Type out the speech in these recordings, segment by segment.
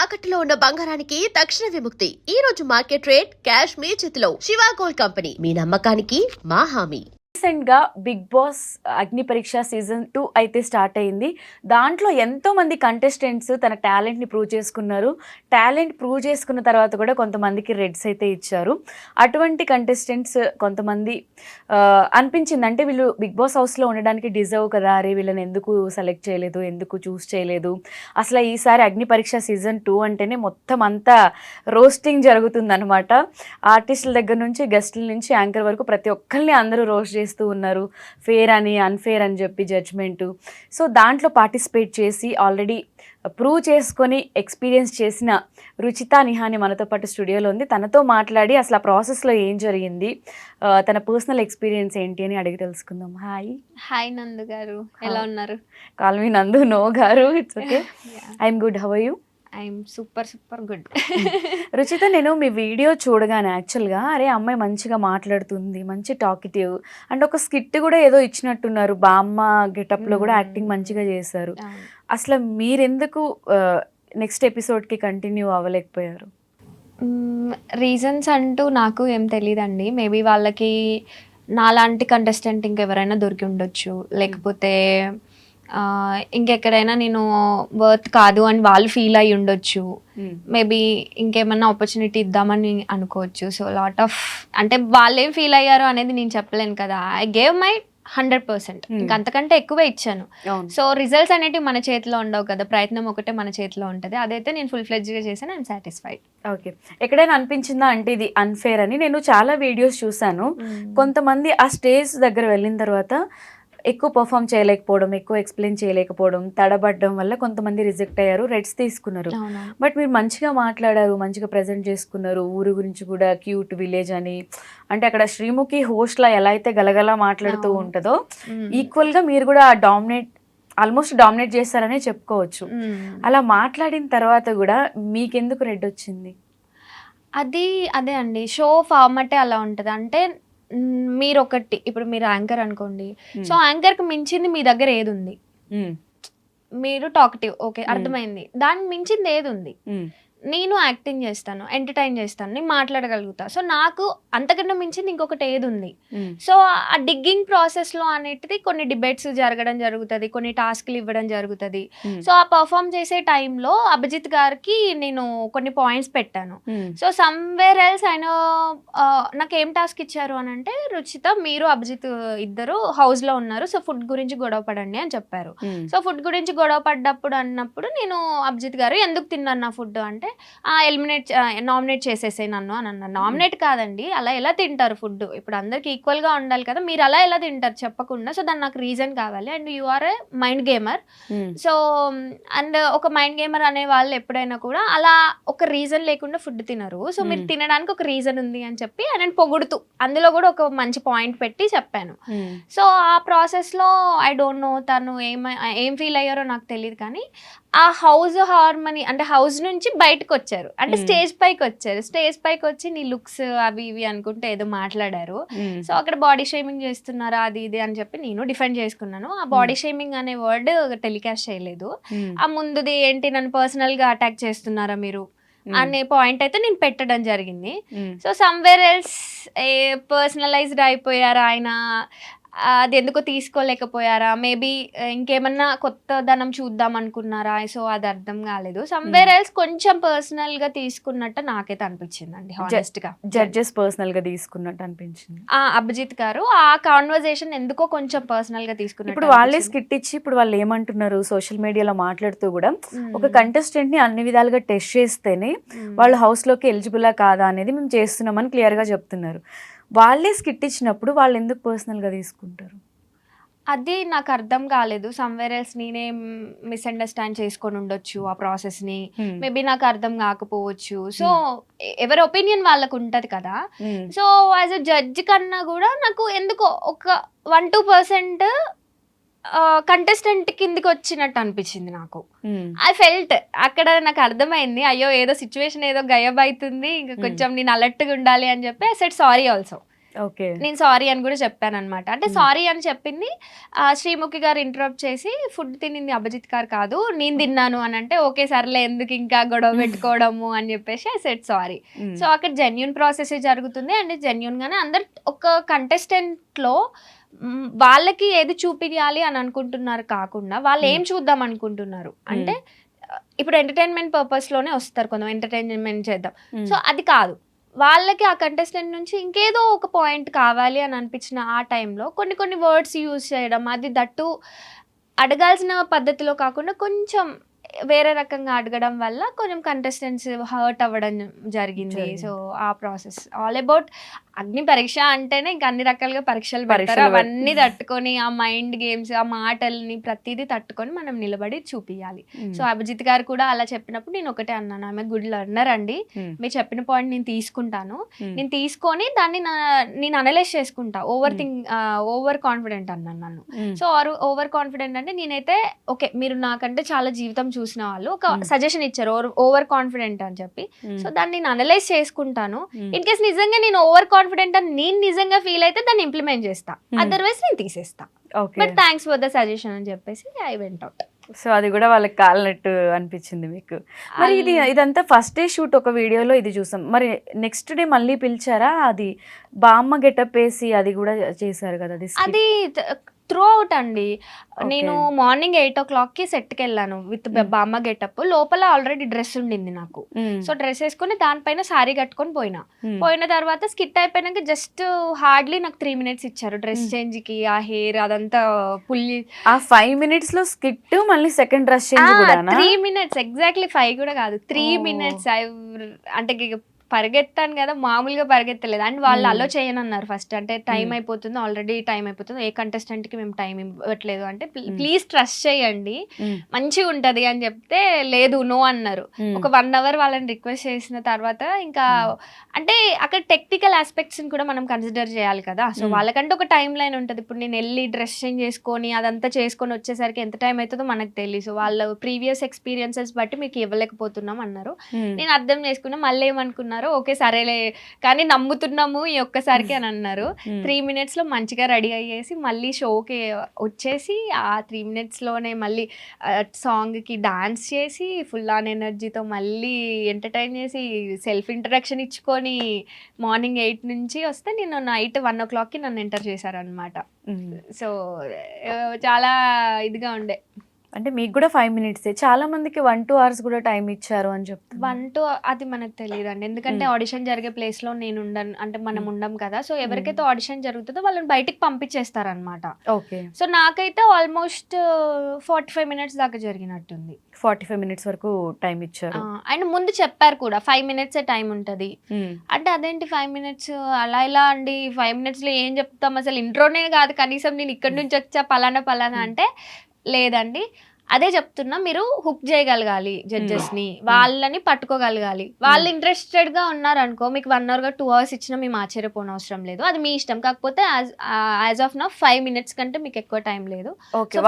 తాకట్టులో ఉన్న బంగారానికి తక్షణ విముక్తి. ఈ రోజు మార్కెట్ రేట్ క్యాష్ మీ చేతిలో. శివ గోల్డ్ కంపెనీ, మీ నమ్మకానికి మా హామీ. రీసెంట్ గా బిగ్ బాస్ అగ్ని పరీక్ష సీజన్ 2 అయితే స్టార్ట్ అయింది. దాంట్లో ఎంతో మంది కంటెస్టెంట్స్ తన టాలెంట్ ని ప్రూవ్ చేసుకున్నారు. టాలెంట్ ప్రూవ్ చేసుకున్న తర్వాత కూడా కొంతమందికి రెడ్స్ అయితే ఇచ్చారు. అటువంటి కంటెస్టెంట్స్ కొంతమంది అనిపించింది, అంటే వీళ్ళు బిగ్ బాస్ హౌస్ లో ఉండడానికి డిజర్వ్ కదా, అరే వీళ్ళని ఎందుకు సెలెక్ట్ చేయలేదు, ఎందుకు చూస్ చేయలేదు. అసలు ఈసారి అగ్ని పరీక్ష సీజన్ 2 అంటేనే మొత్తం అంతా రోస్టింగ్ జరుగుతుంది అనమాట. ఆర్టిస్టుల దగ్గర నుంచి గెస్టుల నుంచి యాంకర్ వరకు ప్రతి ఒక్కరిని అందరూ రోస్ట్ చేస్తూ ఉన్నారు. ఫేర్ అని అన్ఫేర్ అని చెప్పి జడ్జ్మెంట్. సో దాంట్లో పార్టిసిపేట్ చేసి ఆల్రెడీ ప్రూవ్ చేసుకొని ఎక్స్పీరియన్స్ చేసిన రుచిత నిహాని మనతో పాటు స్టూడియోలో ఉంది. తనతో మాట్లాడి అసలు ఆ ప్రాసెస్లో ఏం జరిగింది, తన పర్సనల్ ఎక్స్పీరియన్స్ ఏంటి అని అడిగి తెలుసుకుందాం. హాయ్ నందు గారు, ఎలా ఉన్నారు? కాల్ మీ నందు, నో గారు, it's okay. I'm good, how are you? I'm super good. Ruchitha, నేను మీ వీడియో చూడగానే యాక్చువల్గా అరే అమ్మాయి మంచిగా మాట్లాడుతుంది, మంచి టాకిటివ్, అండ్ ఒక స్కిట్ కూడా ఏదో ఇచ్చినట్టున్నారు, బామ్మ గెటప్లో కూడా యాక్టింగ్ మంచిగా చేశారు. అసలు మీరెందుకు నెక్స్ట్ ఎపిసోడ్కి కంటిన్యూ అవ్వలేకపోయారు? రీజన్స్ అంటూ నాకు ఏం తెలియదండి. మేబీ వాళ్ళకి నాలాంటి కంటెస్టెంట్ ఇంకెవరైనా దొరికి ఉండొచ్చు, లేకపోతే ఇంకెక్కడైనా నేను వర్త్ కాదు అని వాళ్ళు ఫీల్ అయ్యి ఉండొచ్చు. మేబీ ఇంకేమన్నా ఆపర్చునిటీ ఇద్దామని అనుకోవచ్చు. సో లాట్ ఆఫ్, అంటే వాళ్ళు ఏం ఫీల్ అయ్యారు అనేది నేను చెప్పలేను కదా. ఐ గేవ్ మై 100%, ఇంకంతకంటే ఎక్కువే ఇచ్చాను. సో రిజల్ట్స్ అనేటివి మన చేతిలో ఉండవు కదా, ప్రయత్నం ఒకటే మన చేతిలో ఉంటుంది. అదైతే నేను ఫుల్ ఫ్లెడ్జ్గా చేశాను. I'm satisfied. ఓకే, ఎక్కడైనా అనిపించిందా అంటే ఇది అన్ఫేర్ అని? నేను చాలా వీడియోస్ చూసాను, కొంతమంది ఆ స్టేజ్ దగ్గర వెళ్ళిన తర్వాత ఎక్కువ పర్ఫామ్ చేయలేకపోవడం, ఎక్కువ ఎక్స్ప్లెయిన్ చేయలేకపోవడం, తడబడ్డం వల్ల కొంతమంది రిజెక్ట్ అయ్యారు, రెడ్స్ తీసుకున్నారు. బట్ మీరు మంచిగా మాట్లాడారు, మంచిగా ప్రజెంట్ చేసుకున్నారు. ఊరు గురించి కూడా క్యూట్ విలేజ్ అని, అంటే అక్కడ శ్రీముఖి హోస్ట్లా ఎలా అయితే గలగలా మాట్లాడుతూ ఉంటుందో ఈక్వల్గా మీరు కూడా ఆల్మోస్ట్ డామినేట్ చేస్తారనే చెప్పుకోవచ్చు. అలా మాట్లాడిన తర్వాత కూడా మీకెందుకు రెడ్ వచ్చింది? అదే అండి, షో ఫార్మాటే అలా ఉంటుంది. అంటే మీరు ఒకటి, ఇప్పుడు మీరు యాంకర్ అనుకోండి, సో యాంకర్కి మించింది మీ దగ్గర ఏది ఉంది? మీరు టాకటివ్, ఓకే అర్థమైంది. దానికి మించింది ఏది ఉంది? నేను యాక్టింగ్ చేస్తాను, ఎంటర్టైన్ చేస్తాను, నేను మాట్లాడగలుగుతా. సో నాకు అంతకన్నా మించింది ఇంకొకటి ఏది ఉంది? సో ఆ డిగ్గింగ్ ప్రాసెస్లో అనేటిది కొన్ని డిబేట్స్ జరగడం జరుగుతుంది, కొన్ని టాస్క్లు ఇవ్వడం జరుగుతుంది. సో ఆ పర్ఫామ్ చేసే టైంలో అభిజిత్ గారికి నేను కొన్ని పాయింట్స్ పెట్టాను. సో సమ్వేర్ ఎల్స్ ఆయన నాకు ఏం టాస్క్ ఇచ్చారు అని అంటే, రుచిత మీరు అభిజిత్ ఇద్దరు హౌస్లో ఉన్నారు, సో ఫుడ్ గురించి గొడవ పడండి అని చెప్పారు. సో ఫుడ్ గురించి గొడవ పడ్డప్పుడు అన్నప్పుడు నేను అభిజిత్ గారు ఎందుకు తిన్నాను నా ఫుడ్ అంటే, నామినేట్ చేసేసే నన్ను అని అన్నారు. నామినేట్ కాదండి, అలా ఎలా తింటారు ఫుడ్? ఇప్పుడు అందరికి ఈక్వల్గా ఉండాలి కదా, మీరు అలా ఎలా తింటారు చెప్పకుండా? సో దాన్ని నాకు రీజన్ కావాలి. And you are a mind gamer. So and ఒక మైండ్ గేమర్ అనే వాళ్ళు ఎప్పుడైనా కూడా అలా ఒక రీజన్ లేకుండా ఫుడ్ తినరు. సో మీరు తినడానికి ఒక రీజన్ ఉంది అని చెప్పి ఆయన పొగుడుతూ అందులో కూడా ఒక మంచి పాయింట్ పెట్టి చెప్పాను. సో ఆ ప్రాసెస్లో ఐ డోంట్ నో తను ఏం ఫీల్ అయ్యారో నాకు తెలియదు, కానీ ఆ హౌస్ హార్మనీ అంటే హౌస్ నుంచి బయటకు వచ్చారు, అంటే స్టేజ్ పైకి వచ్చారు. స్టేజ్ పైకి వచ్చి నీ లుక్స్ అవి ఇవి అనుకుంటే ఏదో మాట్లాడారు. సో అక్కడ బాడీ షేమింగ్ చేస్తున్నారా అది ఇది అని చెప్పి నేను డిఫెండ్ చేసుకున్నాను. ఆ బాడీ షేమింగ్ అనే వర్డ్ టెలికాస్ట్ చేయలేదు. ఆ ముందుది ఏంటి, నన్ను పర్సనల్ గా అటాక్ చేస్తున్నారా మీరు అనే పాయింట్ అయితే నేను పెట్టడం జరిగింది. సో సమ్వేర్ ఎల్స్ పర్సనలైజ్డ్ అయిపోయారా ఆయన, అది ఎందుకో తీసుకోలేకపోయారా, మేబీ ఇంకేమన్నా కొత్త ధనం చూద్దాం అనుకున్నారా? సో అది అర్థం కాలేదు. సమ్వేర్ ఎల్స్ కొంచెం పర్సనల్ గా తీసుకున్నట్టు నాకైతే అనిపించిందండి, హానెస్ట్ గా. జడ్జెస్ పర్సనల్ గా తీసుకున్నట్టు అనిపించింది. అభిజిత్ గారు ఆ కాన్వర్సేషన్ ఎందుకో కొంచెం పర్సనల్ గా తీసుకున్నారు. ఇప్పుడు వాళ్ళే స్కిట్ ఇచ్చి ఇప్పుడు వాళ్ళు ఏమంటున్నారు, సోషల్ మీడియాలో మాట్లాడుతూ కూడా ఒక కంటెస్టెంట్ ని అన్ని విధాలుగా టెస్ట్ చేస్తేనే వాళ్ళు హౌస్ లోకి ఎలిజిబులా కాదా అనేది మేము చేస్తున్నామని క్లియర్ గా చెప్తున్నారు. వాళ్ళే స్కిట్ ఇచ్చినప్పుడు వాళ్ళు ఎందుకు పర్సనల్గా తీసుకుంటారు? అది నాకు అర్థం కాలేదు. సమ్వేర్ ఎల్స్ నేనే మిస్అండర్స్టాండ్ చేసుకొని ఉండొచ్చు ఆ ప్రాసెస్ని, మేబీ నాకు అర్థం కాకపోవచ్చు. సో ఎవరి ఒపీనియన్ వాళ్ళకు ఉంటుంది కదా. సో యాజ్ అ జడ్జ్ కన్నా కూడా నాకు ఎందుకో ఒక 1-2% కంటెస్టెంట్ కిందికి వచ్చినట్టు అనిపించింది నాకు. ఐ ఫెల్ట్ అక్కడ నాకు అర్థమైంది, అయ్యో ఏదో సిచ్యువేషన్ ఏదో గయబ్ అవుతుంది, ఇంకా కొంచెం నేను అలర్ట్గా ఉండాలి అని చెప్పి I said sorry also. Okay. నేను సారీ అని కూడా చెప్పాను అనమాట. అంటే సారీ అని చెప్పింది శ్రీముఖి గారు ఇంటరప్ట్ చేసి, ఫుడ్ తినింది అభిజిత్ గారు కాదు నేను తిన్నాను అని అంటే, ఓకే సర్లే ఎందుకు ఇంకా గొడవ పెట్టుకోవడము అని చెప్పేసి ఐ సెడ్ సారీ. సో అక్కడ జెన్యున్ ప్రాసెస్ జరుగుతుంది అండ్ జెన్యున్ గానే అందరు ఒక కంటెస్టెంట్ లో వాళ్ళకి ఏది చూపించాలి అని అనుకుంటున్నారు కాకుండా వాళ్ళు ఏం చూద్దాం అనుకుంటున్నారు అంటే, ఇప్పుడు ఎంటర్టైన్మెంట్ పర్పస్ లోనే వస్తారు కొంచెం ఎంటర్టైన్మెంట్ చేద్దాం. సో అది కాదు, వాళ్ళకి ఆ కంటెస్టెంట్ నుంచి ఇంకేదో ఒక పాయింట్ కావాలి అని అనిపించిన ఆ టైంలో కొన్ని వర్డ్స్ యూజ్ చేయడం, అది దట్టు అడగాల్సిన పద్ధతిలో కాకుండా కొంచెం వేరే రకంగా అడగడం వల్ల కొంచెం కంటెస్టెంట్స్ హర్ట్ అవ్వడం జరిగింది. సో ఆ ప్రాసెస్ ఆల్ అబౌట్ అగ్ని పరీక్ష అంటేనే ఇంకా అన్ని రకాలుగా పరీక్షలు పెడతారు. అవన్నీ తట్టుకొని ఆ మైండ్ గేమ్స్, ఆ మాటల్ని ప్రతిదీ తట్టుకొని మనం నిలబడి చూపించాలి. సో అభిజిత్ గారు కూడా అలా చెప్పినప్పుడు నేను ఒకటే అన్నాను, ఆమె గుడ్ లర్నర్ అండి, మీరు చెప్పిన పాయింట్ నేను తీసుకుంటాను, నేను తీసుకొని దాన్ని నేను అనలైజ్ చేసుకుంటా. ఓవర్ కాన్ఫిడెంట్ అన్నాను నన్ను. సో ఓవర్ కాన్ఫిడెంట్ అంటే నేనైతే ఓకే మీరు నాకంటే చాలా జీవితం చూసిన వాళ్ళు ఒక సజెషన్ ఇచ్చారు ఓవర్ కాన్ఫిడెంట్ అని చెప్పి. సో దాన్ని నేను అనలైజ్ చేసుకుంటాను. ఇన్ కేస్ నిజంగా నేను ఓవర్ కాన్ఫిడెంట్ అని నేను నిజంగా ఫీల్ అయితే దాన్ని ఇంప్లిమెంట్ చేస్తా, అదర్వైజ్ నేను తీసేస్తా. But thanks for the suggestion అని చెప్పేసి ఐ వెంట్ అవుట్. సో అది కూడా వాళ్ళకి కాలినట్టు అనిపించింది మీకు. మరి ఇదంతా ఫస్ట్ డే షూట్ ఒక వీడియోలో ఇది చూసాం, మరి నెక్స్ట్ డే మళ్ళీ పిలిచారా? అది బామ్మ గెటప్ వేసి అది కూడా చేశారు కదా, అది త్రూ అవుట్ అండి. నేను మార్నింగ్ 8 o'clockకి సెట్కి వెళ్ళాను విత్ బామ్మ గెటప్. లోపల ఆల్రెడీ డ్రెస్ ఉండింది నాకు. సో డ్రెస్ వేసుకుని దానిపైన శారీ కట్టుకొని పోయిన తర్వాత స్కిట్ అయిపోయినాక జస్ట్ హార్డ్లీ నాకు 3 minutes ఇచ్చారు డ్రెస్ చేంజ్ కి. ఆ హెయిర్ అదంతా పుల్లి ఆ 5 minutes లో స్కిట్ మళ్ళీ సెకండ్ డ్రెస్ చేంజ్ కూడా 3 minutes ఎగ్జాక్ట్లీ 5 కూడా కాదు 3 minutes. అంటే పరిగెత్తాను కదా, మామూలుగా పరిగెత్తలేదు. అండ్ వాళ్ళు అలో చేయనన్నారు ఫస్ట్. అంటే టైం అయిపోతుంది, ఆల్రెడీ టైం అయిపోతుంది, ఏ కంటెస్టెంట్ కి మేము టైం ఇవ్వట్లేదు అంటే ప్లీజ్ ట్రస్ట్ చేయండి మంచిగా ఉంటది అని చెప్తే లేదు నో అన్నారు. ఒక 1 hour వాళ్ళని రిక్వెస్ట్ చేసిన తర్వాత ఇంకా అంటే అక్కడ టెక్నికల్ ఆస్పెక్ట్స్ కూడా మనం కన్సిడర్ చేయాలి కదా. సో వాళ్ళకంటే ఒక టైం లైన్ ఉంటుంది. ఇప్పుడు నేను వెళ్ళి డ్రెస్ చేంజ్ చేసుకొని అదంతా చేసుకొని వచ్చేసరికి ఎంత టైం అవుతుందో మనకు తెలియదు. సో వాళ్ళ ప్రీవియస్ ఎక్స్పీరియన్సెస్ బట్టి మీకు ఇవ్వలేకపోతున్నాం అన్నారు. నేను అర్థం చేసుకున్నా. మళ్ళీ ఏమనుకున్నారు, ఓకే సరేలే కానీ నమ్ముతున్నాము ఈ ఒక్కసారికి అని అన్నారు. 3 minutes లో మంచిగా రెడీ అయ్యేసి మళ్ళీ షోకి వచ్చేసి ఆ 3 minutes లోనే మళ్ళీ సాంగ్ కి డాన్స్ చేసి ఫుల్ ఆన్ ఎనర్జీతో మళ్ళీ ఎంటర్టైన్ చేసి సెల్ఫ్ ఇంట్రడక్షన్ ఇచ్చుకొని మార్నింగ్ 8 నుంచి వస్తే నేను నైట్ 1 o'clockకి నన్ను ఎంటర్ చేశారనమాట. సో చాలా ఇదిగా ఉండే. అంటే మీకు కూడా 5 minutes, చాలా మందికి 1-2 hours కూడా టైం ఇచ్చారు అని చెప్తారు. 1-2 అది మనకు తెలియదు అండి, ఎందుకంటే ఆడిషన్ జరిగే ప్లేస్ లో నేను ఉండను, అంటే మనం ఉండం కదా. సో ఎవరికైతే ఆడిషన్ జరుగుతుందో వాళ్ళని బయటికి పంపించేస్తారనమాట. ఓకే. సో నాకైతే ఆల్మోస్ట్ 45 minutes దాకా జరిగినట్టుంది. 45 minutes వరకు టైం ఇచ్చారు. అండ్ ముందు చెప్పారు కూడా 5 minutes టైం ఉంటది అంటే అదేంటి 5 minutes అలా ఇలా అండి, 5 minutes లో ఏం చెప్తాం, అసలు ఇంట్రోనే కాదు కనీసం నేను ఇక్కడ నుంచి వచ్చా పలానా అంటే లేదండి అదే చెప్తున్నా, మీరు హుక్ చేయగలగాలి జడ్జెస్ ని, వాళ్ళని పట్టుకోగలగాలి. వాళ్ళు ఇంట్రెస్టెడ్ గా ఉన్నారు అనుకో, మీకు 1 hour 2 hours ఇచ్చినా మేము ఆశ్చర్యపోని అవసరం లేదు, అది మీ ఇష్టం. కాకపోతే యాజ్ ఆఫ్ నౌ 5 minutes కంటే మీకు ఎక్కువ టైం లేదు.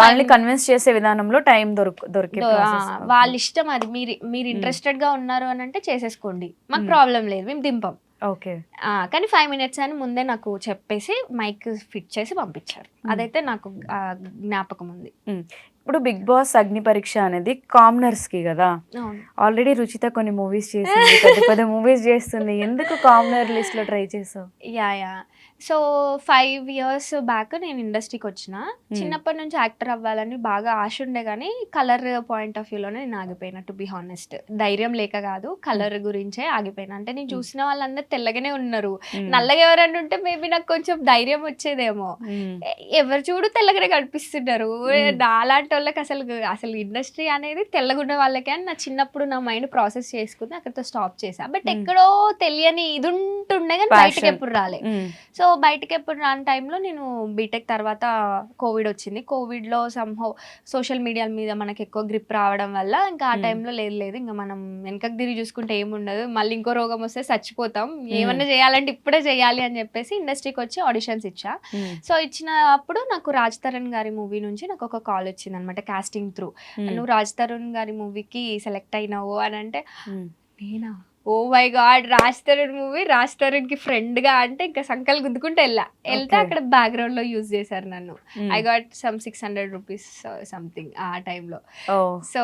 వాళ్ళని కన్విన్స్ చేసే విధానంలో టైం దొరికే వాళ్ళ ఇష్టం అది. మీరు ఇంట్రెస్టెడ్ గా ఉన్నారు అని అంటే చేసేసుకోండి, మాకు ప్రాబ్లం లేదు, మేము దింపం. ఓకే. కానీ 5 minutes అని ముందే నాకు చెప్పేసి మైక్ ఫిట్ చేసి పంపించారు. అదైతే నాకు జ్ఞాపకం ఉంది. ఇప్పుడు బిగ్ బాస్ అగ్ని పరీక్ష అనేది కామనర్స్ కి కదా. ఆల్రెడీ రుచిత కొన్ని మూవీస్ చేసింది, పెద్ద మూవీస్ చేస్తుంది, ఎందుకు కామనర్ లిస్ట్ లో ట్రై చేసావు? యా సో 5 years బ్యాక్ నేను ఇండస్ట్రీకి వచ్చిన. చిన్నప్పటి నుంచి యాక్టర్ అవ్వాలని బాగా ఆశ ఉండే, కానీ కలర్ పాయింట్ ఆఫ్ వ్యూలోనే నేను ఆగిపోయినా. టు బి హానెస్ట్, ధైర్యం లేక కాదు, కలర్ గురించే ఆగిపోయినా. అంటే నేను చూసిన వాళ్ళందరూ తెల్లగానే ఉన్నారు, నల్లగా ఎవరైనా ఉంటే మేబీ నాకు కొంచెం ధైర్యం వచ్చేదేమో. ఎవరు చూడు తెల్లగానే కనిపిస్తున్నారు. అలాంటి వాళ్ళకి అసలు ఇండస్ట్రీ అనేది తెల్లగున్న వాళ్ళకే అని నా చిన్నప్పుడు నా మైండ్ ప్రాసెస్ చేసుకుని అక్కడితో స్టాప్ చేశా. బట్ ఎక్కడో తెలియని ఇది ఉంటుండే కానీ బయటకి ఎప్పుడు రాలే. సో బయటకి ఎప్పుడు రాని టైంలో నేను బీటెక్ తర్వాత కోవిడ్ వచ్చింది. కోవిడ్లో సంహౌ సోషల్ మీడియా మీద మనకి ఎక్కువ గ్రిప్ రావడం వల్ల ఇంకా ఆ టైంలో లేదు ఇంకా మనం వెనకకు తిరిగి చూసుకుంటే ఏముండదు, మళ్ళీ ఇంకో రోగం వస్తే చచ్చిపోతాం, ఏమన్నా చేయాలంటే ఇప్పుడే చేయాలి అని చెప్పేసి ఇండస్ట్రీకి వచ్చి ఆడిషన్స్ ఇచ్చా. సో ఇచ్చినప్పుడు నాకు రాజ్ తరుణ్ గారి మూవీ నుంచి నాకు ఒక కాల్ వచ్చింది అనమాట, కాస్టింగ్ త్రూ. నువ్వు రాజ్ తరుణ్ గారి మూవీకి సెలెక్ట్ అయినావు అని అంటే, నేనా oh my god, Raj Tarun movie, Raj Tarun కి ఫ్రెండ్ గా అంటే ఇంకా సంకల్ గుద్దుకుంటూ వెళ్తే అక్కడ బ్యాక్గ్రౌండ్ లో యూజ్ చేశారు నన్ను. I got some 600 rupees something ఆ టైంలో. సో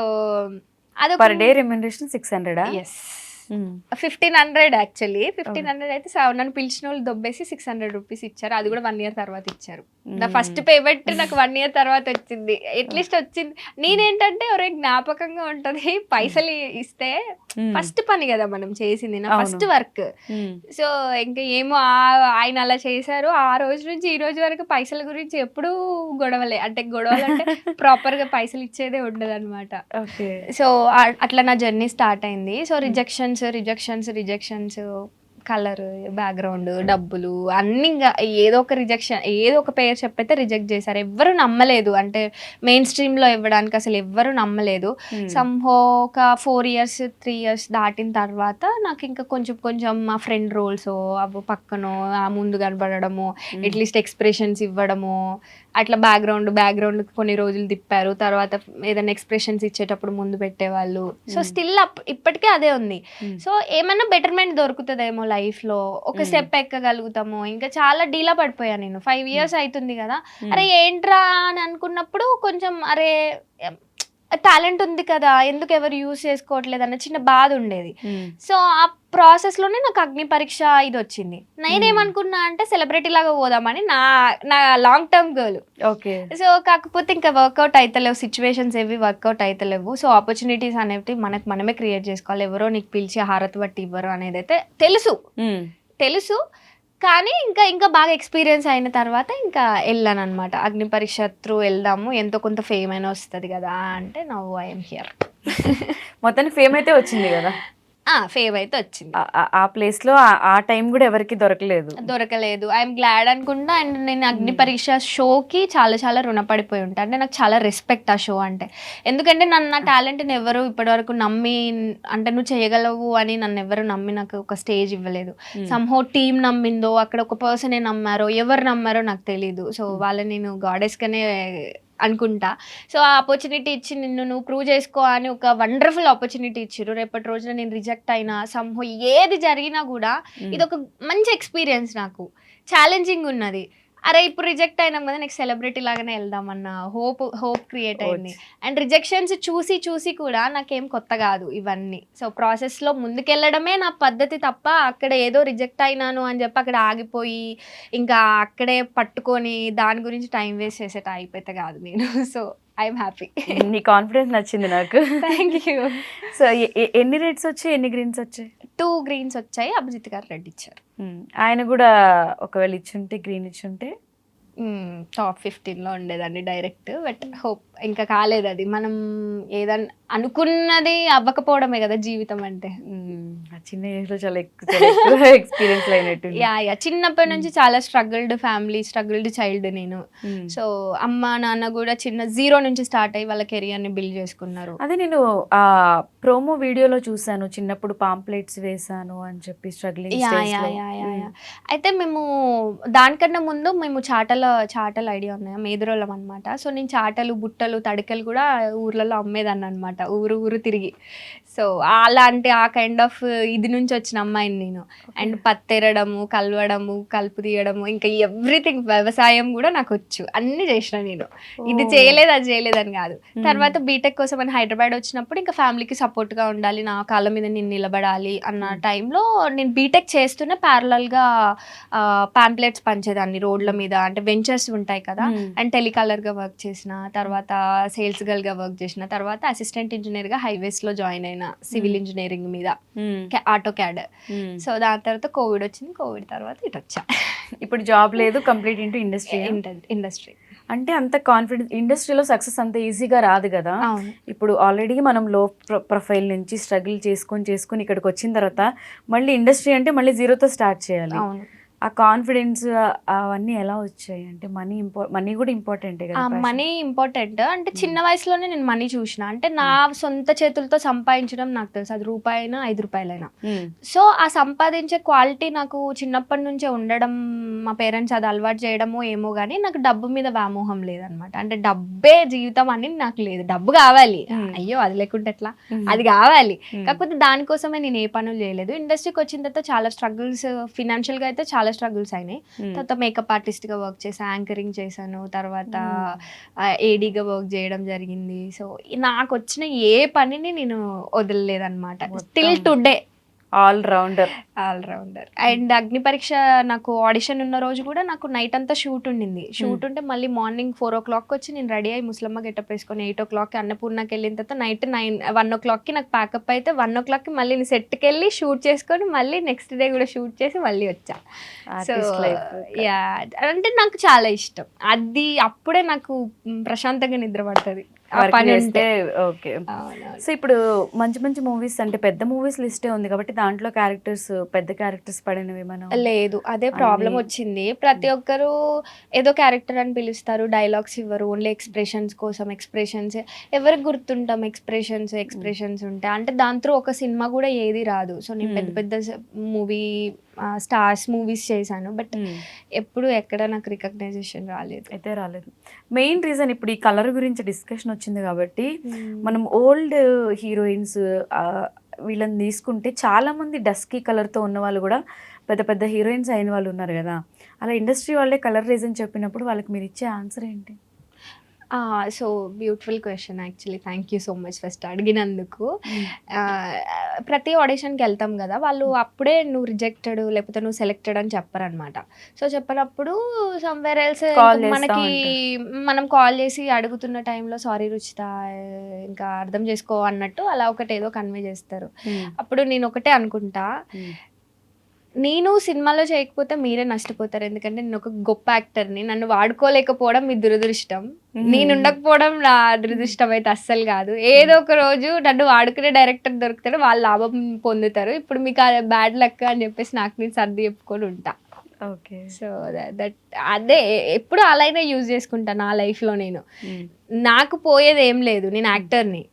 అది per day remuneration 600. Yes, 1500 actually. 1500 అయితే నన్ను పిలిచిన వాళ్ళు దొబ్బేసి 600 రూపీస్ ఇచ్చారు. అది కూడా 1 year తర్వాత ఇచ్చారు. నా ఫస్ట్ పేమెంట్ నాకు 1 year తర్వాత వచ్చింది. అట్లీస్ట్ వచ్చింది. నేనేంటంటే ఒరే జ్ఞాపకంగా ఉంటది, పైసలు ఇస్తే ఫస్ట్ పని కదా మనం చేసింది, నా ఫస్ట్ వర్క్. సో ఇంకా ఏమో ఆయన అలా చేశారు. ఆ రోజు నుంచి ఈ రోజు వరకు పైసల గురించి ఎప్పుడూ గొడవలే. అంటే గొడవలంటే ప్రాపర్ గా పైసలు ఇచ్చేదే ఉండదు అనమాట. సో అట్లా నా జర్నీ స్టార్ట్ అయింది. సో రిజెక్షన్స్ కలర్, బ్యాక్గ్రౌండ్, డబ్బులు అన్ని ఏదో ఒక రిజెక్షన్, ఏదో ఒక పేరు చెప్పైతే రిజెక్ట్ చేశారు. ఎవ్వరు నమ్మలేదు. అంటే మెయిన్ స్ట్రీమ్ లో ఇవ్వడానికి అసలు ఎవ్వరు నమ్మలేదు. సంహో ఒక 4 years 3 years దాటిన తర్వాత నాకు ఇంకా కొంచెం మా ఫ్రెండ్ రోల్స్ అవి పక్కనో ఆ ముందు కనబడము, అట్లీస్ట్ ఎక్స్ప్రెషన్స్ ఇవ్వడము, అట్లా బ్యాక్గ్రౌండ్ కొన్ని రోజులు తిప్పారు. తర్వాత ఏదైనా ఎక్స్ప్రెషన్స్ ఇచ్చేటప్పుడు ముందు పెట్టేవాళ్ళు. సో స్టిల్ ఇప్పటికే అదే ఉంది. సో ఏమన్నా బెటర్మెంట్ దొరుకుతుందేమో లైఫ్ లో, ఒక స్టెప్ ఎక్కగలుగుతాము. ఇంకా చాలా డీలా పడిపోయా నేను. 5 years అవుతుంది కదా, అరే ఏంట్రా అని అనుకున్నప్పుడు కొంచెం అరే టాలెంట్ ఉంది కదా, ఎందుకు ఎవరు యూజ్ చేసుకోవట్లేదు అన్న చిన్న బాధ ఉండేది. సో ఆ ప్రాసెస్ లోనే నాకు అగ్ని పరీక్ష ఇది వచ్చింది. నేనేమనుకున్నా అంటే సెలబ్రిటీ లాగా పోదామని నా లాంగ్ టర్మ్ గోల్. సో కాకపోతే ఇంకా వర్కౌట్ అయితలేవు, సిచ్యువేషన్స్ ఏవి వర్కౌట్ అయితలేవు. సో ఆపర్చునిటీస్ అనేవి మనమే క్రియేట్ చేసుకోవాలి. ఎవరో నీకు పిలిచి హారతి బట్టి ఇవ్వరు అనేది అయితే తెలుసు. కానీ ఇంకా బాగా ఎక్స్పీరియన్స్ అయిన తర్వాత ఇంకా వెళ్ళాను అనమాట. అగ్ని పరీక్ష త్రూ వెళ్దాము, ఎంతో కొంత ఫేమ్ అయినా వస్తుంది కదా అంటే నౌ ఐఎమ్ హియర్. మొత్తానికి ఫేమ్ అయితే వచ్చింది కదా. ఫేమ్ అయితే వచ్చింది. ఆ ప్లేస్ లో ఆ టైం కూడా ఎవరికి దొరకలేదు. ఐఎమ్ గ్లాడ్ అనుకుంటా. అండ్ నేను అగ్ని పరీక్ష షోకి చాలా రుణపడిపోయి ఉంటాను. అంటే నాకు చాలా రెస్పెక్ట్ ఆ షో అంటే. ఎందుకంటే నా టాలెంట్ని ఎవరు ఇప్పటివరకు నమ్మి, అంటే నువ్వు చేయగలవు అని నన్ను ఎవరు నమ్మి నాకు ఒక స్టేజ్ ఇవ్వలేదు. సంహో టీం నమ్మిందో, అక్కడ ఒక పర్సనే నమ్మారో, ఎవరు నమ్మారో నాకు తెలీదు. సో వాళ్ళని నేను గాడెస్గానే అనుకుంటా. సో ఆ ఆపర్చునిటీ ఇచ్చి నువ్వు ప్రూవ్ చేసుకో అని ఒక వండర్ఫుల్ ఆపర్చునిటీ ఇచ్చారు. రేపటి రోజున నేను రిజెక్ట్ అయినా సంహో ఏది జరిగినా కూడా ఇది ఒక మంచి ఎక్స్పీరియన్స్, నాకు ఛాలెంజింగ్ ఉన్నది. అరే ఇప్పుడు రిజెక్ట్ అయినాం కదా, నెక్స్ట్ సెలబ్రిటీ లాగానే వెళ్దామన్న హోప్ క్రియేట్ అయింది. అండ్ రిజెక్షన్స్ చూసి కూడా నాకేం కొత్త కాదు ఇవన్నీ. సో ప్రాసెస్లో ముందుకెళ్ళడమే నా పద్ధతి తప్ప అక్కడ ఏదో రిజెక్ట్ అయినాను అని చెప్పి అక్కడ ఆగిపోయి ఇంకా అక్కడే పట్టుకొని దాని గురించి టైం వేస్ట్ చేసేట అయిపోతే కాదు నేను. So I'm happy. నీ కాన్ఫిడెన్స్ నచ్చింది నాకు. Thank you. సో ఎన్ని రెడ్స్ వచ్చాయి, ఎన్ని గ్రీన్స్ వచ్చాయి? 2 greens వచ్చాయి. అభిజిత్ గారు రెడ్ ఇచ్చారు. ఆయన కూడా ఒకవేళ ఇచ్చుంటే, గ్రీన్ ఇచ్చుంటే టాప్ 15లో ఉండేదండి డైరెక్ట్. బట్ హోప్ ఇంకా కాలేదు. అది మనం ఏదన్నా అనుకున్నది అవ్వకపోవడమే కదా జీవితం అంటే. చిన్న ఏజ్ లో చాలా ఎక్కువ ఎక్స్పీరియన్స్ అయినట్టు. యా చిన్నప్పటి నుంచి చాలా స్ట్రగుల్డ్ చైల్డ్ నేను. సో అమ్మ నాన్న కూడా చిన్న 0 నుంచి స్టార్ట్ అయ్యి వాళ్ళ కెరియర్ ని బిల్డ్ చేసుకున్నారు. అదే నేను ఆ ప్రోమో వీడియోలో చూసాను, చిన్నప్పుడు పాంప్లెట్స్ వేసాను అని చెప్పి స్ట్రగ్లింగ్. అయితే మేము దానికన్నా ముందు మేము చాటల ఐడియా ఉన్నాయి, మేదురోళ్ళం అనమాట. సో నేను చాటలు, బుట్టలు, తడికలు కూడా ఊర్లలో అమ్మేదాన్ని అనమాట, ఊరు తిరిగి. సో అలాంటి ఆ కైండ్ ఆఫ్ ఇది నుంచి వచ్చిన అమ్మాయిని నేను. అండ్ పత్తెరడము, కలుపు తీయడము, ఇంకా ఎవ్రీథింగ్, వ్యవసాయం కూడా నాకు వచ్చు. అన్ని చేసిన నేను. ఇది చేయలేదు అది చేయలేదని కాదు. తర్వాత బీటెక్ కోసం అని హైదరాబాద్ వచ్చినప్పుడు ఇంకా ఫ్యామిలీకి సపోర్ట్గా ఉండాలి, నా కాళ్ళ మీద నేను నిలబడాలి అన్న టైంలో నేను బీటెక్ చేస్తూనే ప్యారలల్గా పాంప్లెట్స్ పంచేదాన్ని రోడ్ల మీద. అంటే వెంచర్స్ ఉంటాయి కదా, అండ్ టెలికాలర్గా వర్క్ చేసిన, తర్వాత సేల్స్ గర్ల్గా వర్క్ చేసిన, తర్వాత అసిస్టెంట్ ఇంజనీర్గా హైవేస్లో జాయిన్ అయిన సివిల్ ఇంజనీరింగ్ మీద, ఆటో క్యాడ్. సో దాని తర్వాత కోవిడ్ వచ్చింది. కోవిడ్ తర్వాత ఇటు వచ్చా. ఇప్పుడు జాబ్ లేదు, కంప్లీట్ ఇంటూ ఇండస్ట్రీ. అంటే అంత కాన్ఫిడెన్స్, ఇండస్ట్రీలో సక్సెస్ అంత ఈజీగా రాదు కదా. ఇప్పుడు ఆల్రెడీ మనం లో ప్రొఫైల్ నుంచి స్ట్రగుల్ చేసుకొని ఇక్కడికి వచ్చిన తర్వాత మళ్ళీ ఇండస్ట్రీ అంటే మళ్ళీ 0తో స్టార్ట్ చేయాలి. ఆ కాన్ఫిడెన్స్ అవన్నీ ఎలా వచ్చాయి? అంటే మనీ కూడా ఇంపార్టెంటే కదా passion. Money important. అంటే చిన్న వయసులోనే నేను మనీ చూసిన. అంటే నా సొంత చేతులతో సంపాదించడం నాకు తెలుసు. అది రూపాయైనా, ₹5 సో, ఆ సంపాదించే క్వాలిటీ నాకు చిన్నప్పటి నుంచే ఉండడం, మా పేరెంట్స్ అది అలవాటు చేయడమో ఏమో గానీ, నాకు డబ్బు మీద వ్యామోహం లేదనమాట. అంటే డబ్బే జీవితం అని నాకు లేదు. డబ్బు కావాలి. అయ్యో! అది లేకుంటే ఎట్లా? అది కావాలి. కాకపోతే దానికోసమే నేను ఏ పనులు చేయలేదు. ఇండస్ట్రీకి వచ్చిన తర్వాత చాలా స్ట్రగుల్స్, ఫినాన్షియల్‌గా అయితే చాలా స్ట్రగుల్స్ అయినాయి. తర్వాత మేకప్ ఆర్టిస్ట్‌గా వర్క్ చేశా, యాంకరింగ్ చేశాను. తర్వాత ఏడీగా వర్క్ చేయడం జరిగింది. సో, నాకొచ్చిన ఏ పనిని నేను వదలలేదనమాట. Still today all rounder. And అగ్ని పరీక్ష నాకు ఆడిషన్ ఉన్న రోజు కూడా నాకు నైట్ అంతా షూట్ ఉండింది. షూట్ ఉంటే మళ్ళీ మార్నింగ్ 4:00 వచ్చి నేను రెడీ అయ్యి ముసలమ్మ గెటప్ వేసుకొని 8:00 అన్నపూర్ణకి వెళ్ళిన తర్వాత నైట్ 1:00 నాకు ప్యాకప్ అయితే 1:00 మళ్ళీ నేను సెట్కి వెళ్ళి షూట్ చేసుకొని మళ్ళీ నెక్స్ట్ డే కూడా షూట్ చేసి మళ్ళీ వచ్చా. సో యా, అంటే నాకు చాలా ఇష్టం అది. అప్పుడే నాకు ప్రశాంతంగా నిద్ర పడుతుంది ఆ పని ఉంటే. ఓకే. సో ఇప్పుడు మంచి మంచి మూవీస్ అంటే పెద్ద మూవీస్ లిస్టే ఉంది కాబట్టి దాంట్లో క్యారెక్టర్స్ పెద్ద క్యారెక్టర్స్ పడినవి మనం లేదు. అదే ప్రాబ్లం వచ్చింది. ప్రతి ఒక్కరు ఏదో క్యారెక్టర్ అని పిలుస్తారు, డైలాగ్స్ ఇవ్వరు, ఓన్లీ ఎక్స్ప్రెషన్స్ కోసం. ఎక్స్ప్రెషన్స్ ఎవరికి గుర్తుంటాం? ఎక్స్ప్రెషన్స్ ఉంటాయి. అంటే దాని త్రూ ఒక సినిమా కూడా ఏది రాదు. సో నేను పెద్ద పెద్ద మూవీ స్టార్స్ మూవీస్ చేశాను, బట్ ఎప్పుడు ఎక్కడ నాకు రికగ్నైజేషన్ రాలేదు. అయితే రాలేదు. మెయిన్ రీజన్ ఇప్పుడు ఈ కలర్ గురించి డిస్కషన్ వచ్చింది కాబట్టి మనం ఓల్డ్ హీరోయిన్స్ వీళ్ళని తీసుకుంటే చాలా మంది డస్కీ కలర్తో ఉన్న వాళ్ళు కూడా పెద్ద పెద్ద హీరోయిన్స్ అయిన వాళ్ళు ఉన్నారు కదా. అలా ఇండస్ట్రీ వాళ్ళే కలర్ రీజన్ చెప్పినప్పుడు వాళ్ళకి మీరు ఇచ్చే ఆన్సర్ ఏంటి? So beautiful question actually. Thank you so much first అడిగినందుకు. ప్రతి ఆడిషన్కి వెళ్తాం కదా, వాళ్ళు అప్పుడే నువ్వు రిజెక్టెడ్ లేకపోతే నువ్వు సెలెక్టెడ్ అని చెప్పరనమాట. సో చెప్పినప్పుడు సమ్వేర్ ఎల్స్ మనకి మనం కాల్ చేసి అడుగుతున్న టైంలో సారీ రుచిత ఇంకా అర్థం చేసుకో అన్నట్టు అలా ఒకటి ఏదో కన్వే చేస్తారు. అప్పుడు నేను ఒకటే అనుకుంటా, నేను సినిమాలో చేయకపోతే మీరే నష్టపోతారు. ఎందుకంటే నేను ఒక గొప్ప యాక్టర్ని, నన్ను వాడుకోలేకపోవడం మీ దురదృష్టం, నేను ఉండకపోవడం నా దురదృష్టం అయితే అస్సలు కాదు. ఏదో ఒక రోజు నన్ను వాడుకునే డైరెక్టర్ దొరుకుతాడు, వాళ్ళు లాభం పొందుతారు. ఇప్పుడు మీకు ఆ బ్యాడ్ లక్ అని చెప్పేసి నాకు నేను సర్ది చెప్పుకొని ఉంటా. ఓకే. సో దట్ అదే ఎప్పుడు అలానే యూజ్ చేసుకుంటా నా లైఫ్లో. నేను నాకు పోయేది ఏం లేదు, నేను యాక్టర్ని.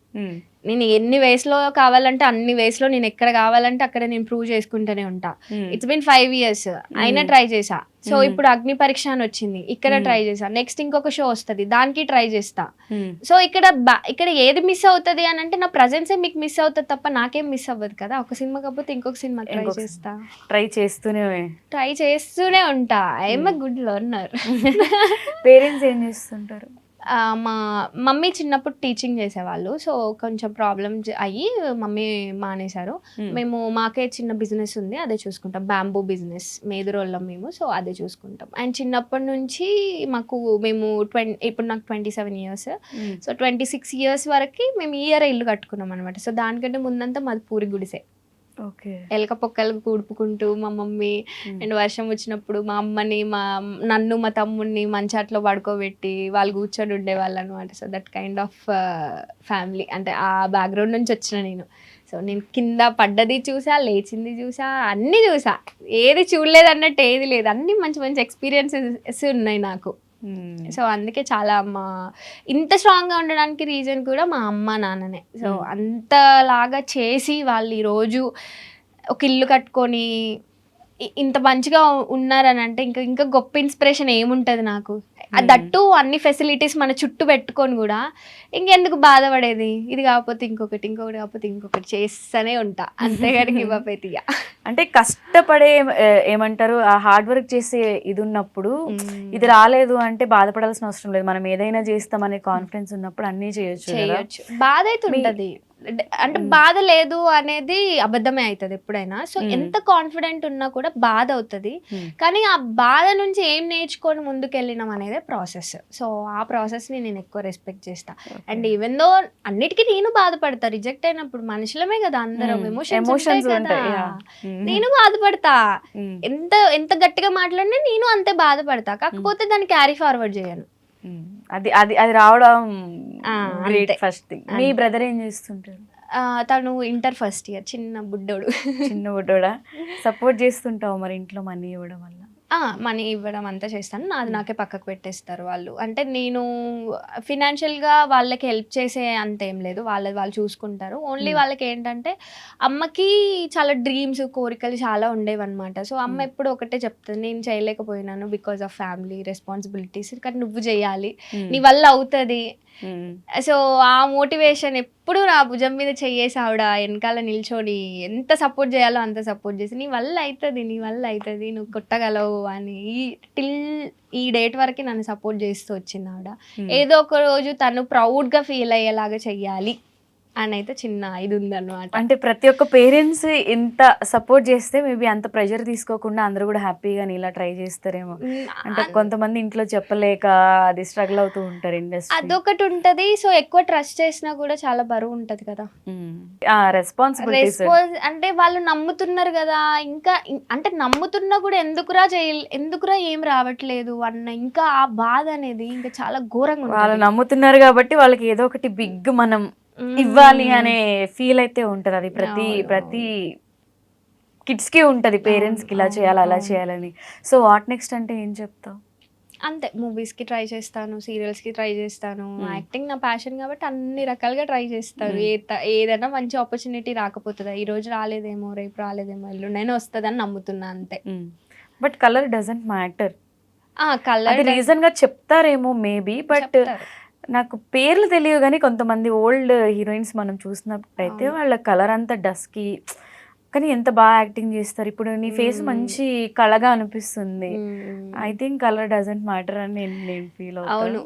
నేను ఎన్ని వయసులో కావాలంటే అన్ని వయసులో నేను ఎక్కడ కావాలంటే అక్కడ నేను ప్రూవ్ చేసుకుంటూనే ఉంటా. ఇట్స్ బిన్ 5 years అయినా ట్రై చేసా. సో ఇప్పుడు అగ్ని పరీక్ష అని వచ్చింది, ఇక్కడ ట్రై చేసా. నెక్స్ట్ ఇంకొక షో వస్తుంది, దానికి ట్రై చేస్తా. సో ఇక్కడ ఏది మిస్ అవుతుంది అని అంటే నా ప్రజెన్సే మీకు మిస్ అవుతుంది తప్ప నాకేం మిస్ అవ్వదు కదా. ఒక సినిమా కాకపోతే ఇంకొక సినిమా ట్రై చేస్తూనే ఉంటా. I'm a good learner. Parents ఏం చేస్తుంటారు? మా మమ్మీ చిన్నప్పుడు టీచింగ్ చేసేవాళ్ళు. సో కొంచెం ప్రాబ్లమ్ అయ్యి మమ్మీ మానేశారు. మాకే చిన్న బిజినెస్ ఉంది, అదే చూసుకుంటాం. బ్యాంబూ బిజినెస్, మేదురోళ్ళం మేము. సో అదే చూసుకుంటాం. అండ్ చిన్నప్పటి నుంచి మేము ఇప్పుడు నాకు 27 years. సో 26 years వరకు మేము ఈ ఇయర్ ఇల్లు కట్టుకున్నాం అనమాట. సో దానికంటే ముందంతా మాది పూరి గుడిసే. ఎలక పొక్కలు కూడుపుకుంటూ మా మమ్మీ అండ్ వర్షం వచ్చినప్పుడు మా అమ్మని నన్ను మా తమ్ముడిని మంచాట్లో పడుకోబెట్టి వాళ్ళు కూర్చొని ఉండేవాళ్ళు అనమాట. So that kind of family, అంటే ఆ బ్యాక్గ్రౌండ్ నుంచి వచ్చిన నేను. సో నేను కింద పడ్డది చూసా, లేచింది చూసా, అన్నీ చూసా. ఏది చూడలేదు అన్నట్టు ఏది లేదు, అన్ని మంచి మంచి ఎక్స్పీరియన్సెస్ ఉన్నాయి నాకు. సో అందుకే చాలా ఇంత స్ట్రాంగ్గా ఉండడానికి రీజన్ కూడా మా అమ్మ నాన్ననే. సో అంతలాగా చేసి వాళ్ళు ఈరోజు ఒక ఇల్లు కట్టుకొని ఇంత మంచిగా ఉన్నారని అంటే ఇంకా గొప్ప ఇన్స్పిరేషన్ ఏముంటుంది నాకు. దట్టు అన్ని ఫెసిలిటీస్ మన చుట్టూ పెట్టుకొని కూడా ఇంకెందుకు బాధపడేది. ఇది కాకపోతే ఇంకొకటి కాకపోతే ఇంకొకటి చేస్తూనే ఉంటా, అంతేగాని గివ్ అప్ అయితే. అంటే కష్టపడే ఏమంటారు ఆ హార్డ్ వర్క్ చేసే ఇది ఉన్నప్పుడు ఇది రాలేదు అంటే బాధపడాల్సిన అవసరం లేదు. మనం ఏదైనా చేస్తామనే కాన్ఫిడెన్స్ ఉన్నప్పుడు అన్నీ చేయొచ్చు. బాధ అయితే ఉంటుంది, అంటే బాధ లేదు అనేది అబద్ధమే అవుతుంది ఎప్పుడైనా. సో ఎంత కాన్ఫిడెంట్ ఉన్నా కూడా బాధ అవుతుంది, కానీ ఆ బాధ నుంచి ఏం నేర్చుకొని ముందుకెళ్ళినాం అనేది ప్రాసెస్. సో ఆ ప్రాసెస్ ని నేను ఎక్కువ రెస్పెక్ట్ చేస్తా. అండ్ ఈవెన్ దో అన్నిటికీ నేను బాధపడతా, రిజెక్ట్ అయినప్పుడు మనుషులమే కదా అందరం, ఎమోషన్స్ కదా. నేను బాధపడతా, ఎంత గట్టిగా మాట్లాడినా నేను అంతే బాధపడతా, కాకపోతే దాన్ని క్యారీ ఫార్వర్డ్ చేయను. అది రావడం ఫస్ట్ థింగ్. మీ బ్రదర్ ఏం చేస్తుంటారు? తను ఇంటర్ ఫస్ట్ ఇయర్, చిన్న బుడ్డోడా? సపోర్ట్ చేస్తుంటావు మరి ఇంట్లో మనీ ఇవ్వడం వల్ల? మనీ ఇవ్వడం అంతా చేస్తాను. నాది నాకే పక్కకు పెట్టేస్తారు వాళ్ళు. అంటే నేను ఫినాన్షియల్‌గా వాళ్ళకి హెల్ప్ చేసే అంతేం లేదు. వాళ్ళది వాళ్ళు చూసుకుంటారు. ఓన్లీ వాళ్ళకేంటంటే అమ్మకి చాలా డ్రీమ్స్, కోరికలు చాలా ఉండేవన్నమాట. సో, అమ్మ ఎప్పుడు ఒకటే చెప్తది, "నేను చేయలేకపోయినాను బికాస్ ఆఫ్ ఫ్యామిలీ రెస్పాన్సిబిలిటీస్. కానీ నువ్వు చేయాలి. నీ వల్ల అవుతది." సో, ఆ మోటివేషన్ ఎప్పుడు నా భుజం మీద చెయ్యేసి ఆవిడ వెనకాల నిల్చొని ఎంత సపోర్ట్ చేయాలో అంత సపోర్ట్ చేసి, "నీ వల్ల అవుతది, నీ వల్ల అవుతది, నువ్వు కొట్టగలవు" అని టిల్ ఈ డేట్ వరకు నన్ను సపోర్ట్ చేస్తూ వచ్చింది ఆవిడ. ఏదో ఒక రోజు తను ప్రౌడ్‌గా ఫీల్ అయ్యేలాగా చెయ్యాలి అని అయితే చిన్న ఇది ఉందన్నమాట. అంటే ప్రతి ఒక్క పేరెంట్స్ ఇంత సపోర్ట్ చేస్తే మేబీ అంత ప్రెషర్ తీసుకోకుండా అందరూ కూడా హ్యాపీగా ఇలా ట్రై చేస్తారేమో. అంటే కొంతమంది ఇంట్లో చెప్పలేక అది స్ట్రగుల్ అవుతూ ఉంటారు ఇండస్ట్రీ. అదొకటి ఉంటది. సో, ఎక్కువ ట్రస్ట్ చేసినా కూడా చాలా బరువు ఉంటది కదా. రెస్పాన్సిబిలిటీస్ అంటే వాళ్ళు నమ్ముతున్నారు కదా, ఇంకా అంటే నమ్ముతున్నా కూడా ఎందుకురా ఏం రావట్లేదు అన్న ఇంకా ఆ బాధ అనేది ఇంకా చాలా ఘోరంగా వాళ్ళు ఉంటుంది. నమ్ముతున్నారు కాబట్టి వాళ్ళకి ఏదో ఒకటి బిగ్ మనం ఇవ్వాలి అనే ఫీల్ అయితే ఉంటది. అది ప్రతి కిడ్స్ కి ఉంటది, పేరెంట్స్ కి ఇలా చేయాలి అలా చేయాలని. సో వాట్ నెక్స్ట్ అంటే ఏం చెప్తావు? అంతే, మూవీస్కి ట్రై చేస్తాను, సీరియల్స్కి ట్రై చేస్తాను. యాక్టింగ్ నా ప్యాషన్ కాబట్టి అన్ని రకాలుగా ట్రై చేస్తాను. ఏదైనా మంచి ఆపర్చునిటీ రాకపోతుందా, ఈ రోజు రాలేదేమో, రేపు రాలేదేమో, ఎల్లుండైనా వస్తుందని నమ్ముతున్నా అంతే. But colour doesn't matter. Colour reason గా చెప్తారేమో మేబీ, బట్ నాకు పేర్లు తెలియదు కానీ కొంతమంది ఓల్డ్ హీరోయిన్స్ మనం చూసినట్టయితే వాళ్ళ కలర్ అంతా డస్కీ, కానీ ఎంత బాగా యాక్టింగ్ చేస్తారు. ఇప్పుడు నీ ఫేస్ మంచి కళగా అనిపిస్తుంది. I think colour doesn't matter అని నేను ఫీల్ అవుతాను. అవును,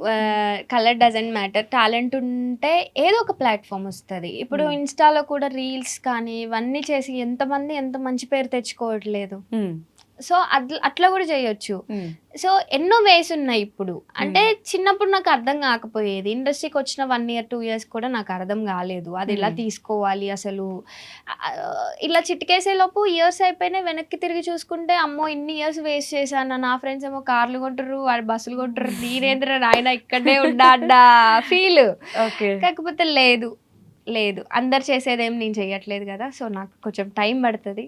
కలర్ డజంట్ మ్యాటర్. టాలెంట్ ఉంటే ఏదో ఒక ప్లాట్ఫామ్ వస్తుంది. ఇప్పుడు ఇన్స్టాలో కూడా రీల్స్ కానీ ఇవన్నీ చేసి ఎంతమంది ఎంత మంచి పేరు తెచ్చుకోవట్లేదు. సో అట్లా కూడా చేయొచ్చు. సో ఎన్నో వేస్ ఉన్నాయి ఇప్పుడు. అంటే చిన్నప్పుడు నాకు అర్థం కాకపోయేది, ఇండస్ట్రీకి వచ్చిన 1 year 2 years కూడా నాకు అర్థం కాలేదు అది ఎలా తీసుకోవాలి అసలు. ఇలా చిటికేసేలోపు ఇయర్స్ అయిపోయినాయి. వెనక్కి తిరిగి చూసుకుంటే అమ్మో ఇన్ని ఇయర్స్ వేస్ట్ చేశాను. నా ఫ్రెండ్స్ ఏమో కార్లు కొంటారు, వాడు బస్సులు కొంటారు, నేనేంద్ర నాయన ఇక్కడే ఉండా ఫీల్. కాకపోతే లేదు అందరు చేసేదేం నేను చెయ్యట్లేదు కదా. సో నాకు కొంచెం టైం పడుతుంది